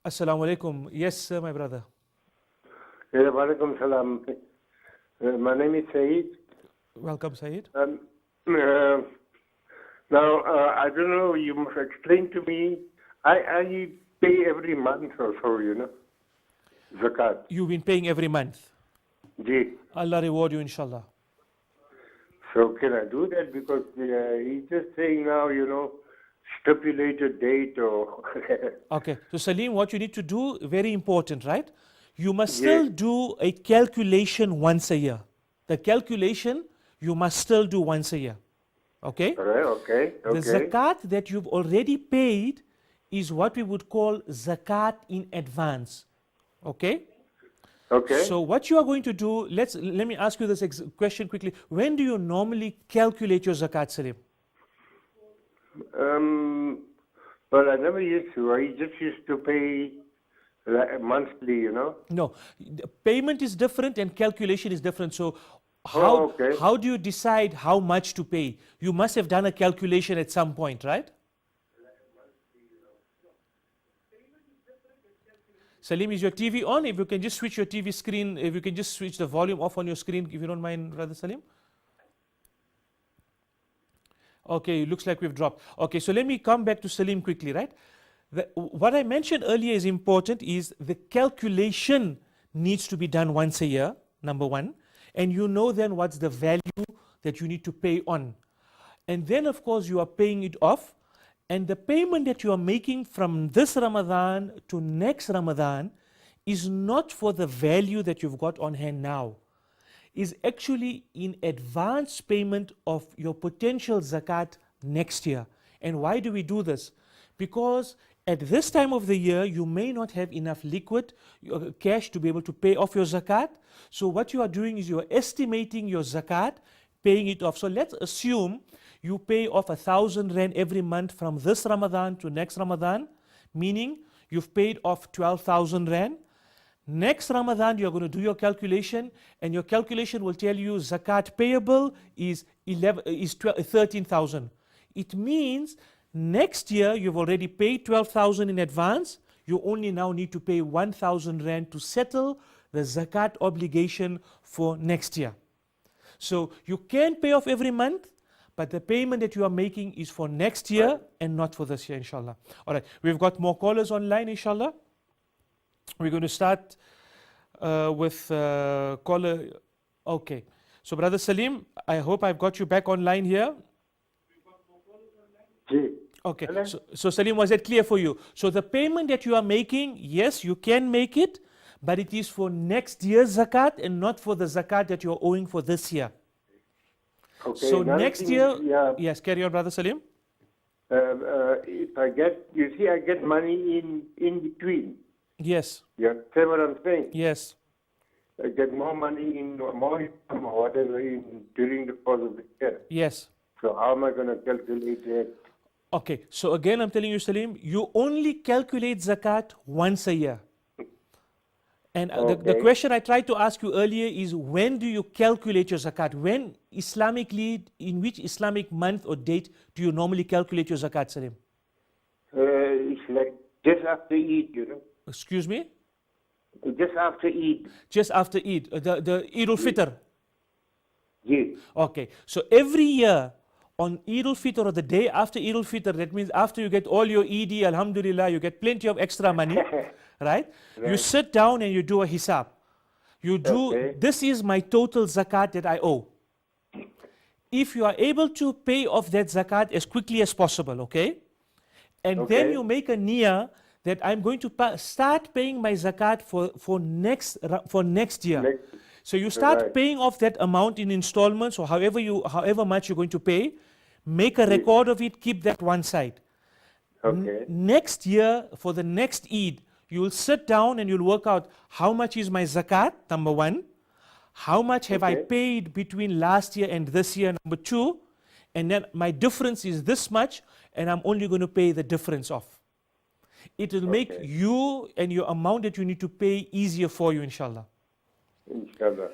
Assalamu alaikum. Yes, sir, my brother. Yeah, walaikum salam. My name is Saeed. Welcome, Saeed. Now, I don't know, you must explain to me. I pay every month or so, zakat. You've been paying every month. Ji. Allah reward you, inshallah. So can I do that? Because he's just saying now, stipulated date or... Okay. So, Salim, what you need to do, very important, right? You must Yes. still do a calculation once a year. The calculation you must still do once a year. Okay? All right, okay. The zakat that you've already paid is what we would call zakat in advance. Okay? Okay. So what you are going to do, let me ask you this question quickly. When do you normally calculate your zakat, Salim? Well, I never used to. I just used to pay monthly, No, the payment is different and calculation is different. So okay. how do you decide how much to pay? You must have done a calculation at some point, right? Salim, is your TV on? If you can just switch your TV screen, if you can just switch the volume off on your screen, if you don't mind, Brother Salim. Okay, it looks like we've dropped. Okay, so let me come back to Salim quickly, right? What I mentioned earlier is important, is the calculation needs to be done once a year, number one. And you know then what's the value that you need to pay on. And then, of course, you are paying it off. And the payment that you are making from this Ramadan to next Ramadan is not for the value that you've got on hand now. Is actually in advance payment of your potential zakat next year. And why do we do this? Because at this time of the year, you may not have enough liquid cash to be able to pay off your zakat. So what you are doing is you are estimating your zakat, paying it off. So let's assume you pay off 1,000 rand every month from this Ramadan to next Ramadan, meaning you've paid off 12,000 rand. Next Ramadan, you're going to do your calculation, and your calculation will tell you zakat payable is 13,000. It means next year you've already paid 12,000 in advance. You only now need to pay 1,000 rand to settle the zakat obligation for next year. So you can pay off every month, but the payment that you are making is for next year and not for this year, inshallah. All right, we've got more callers online, inshallah. We're going to start with caller. Okay. So, Brother Salim, I hope I've got you back online here. Okay. So, Salim, was that clear for you? So, the payment that you are making, yes, you can make it, but it is for next year's zakat and not for the zakat that you are owing for this year. Okay. So, next year, yes, carry on, Brother Salim. If I get, I get money in between. Yes. You understand what I'm saying? Yes. I get more money more income or whatever during the course of the year. Yes. So how am I going to calculate that? Okay, so again I'm telling you, Salim, you only calculate zakat once a year. And the question I tried to ask you earlier is, when do you calculate your zakat? When Islamically, in which Islamic month or date do you normally calculate your zakat, Salim? It's like just after Eid, Excuse me? Just after Eid. Just after Eid, the Eid al-Fitr. Yes. Okay, so every year on Eid al-Fitr or the day after Eid al-Fitr, that means after you get all your Eid, alhamdulillah, you get plenty of extra money, right? You sit down and you do a hisab. You do, this is my total zakat that I owe. If you are able to pay off that zakat as quickly as possible, okay? And then you make a niyyah that I'm going to start paying my zakat for next year. So you start paying off that amount in installments, or however much you're going to pay. Make a record of it, keep that one side. Next year, for the next Eid, you'll sit down and you'll work out how much is my zakat, number one. How much have I paid between last year and this year, number two. And then my difference is this much, and I'm only going to pay the difference off. It will make you and your amount that you need to pay easier for you, inshallah. Inshallah.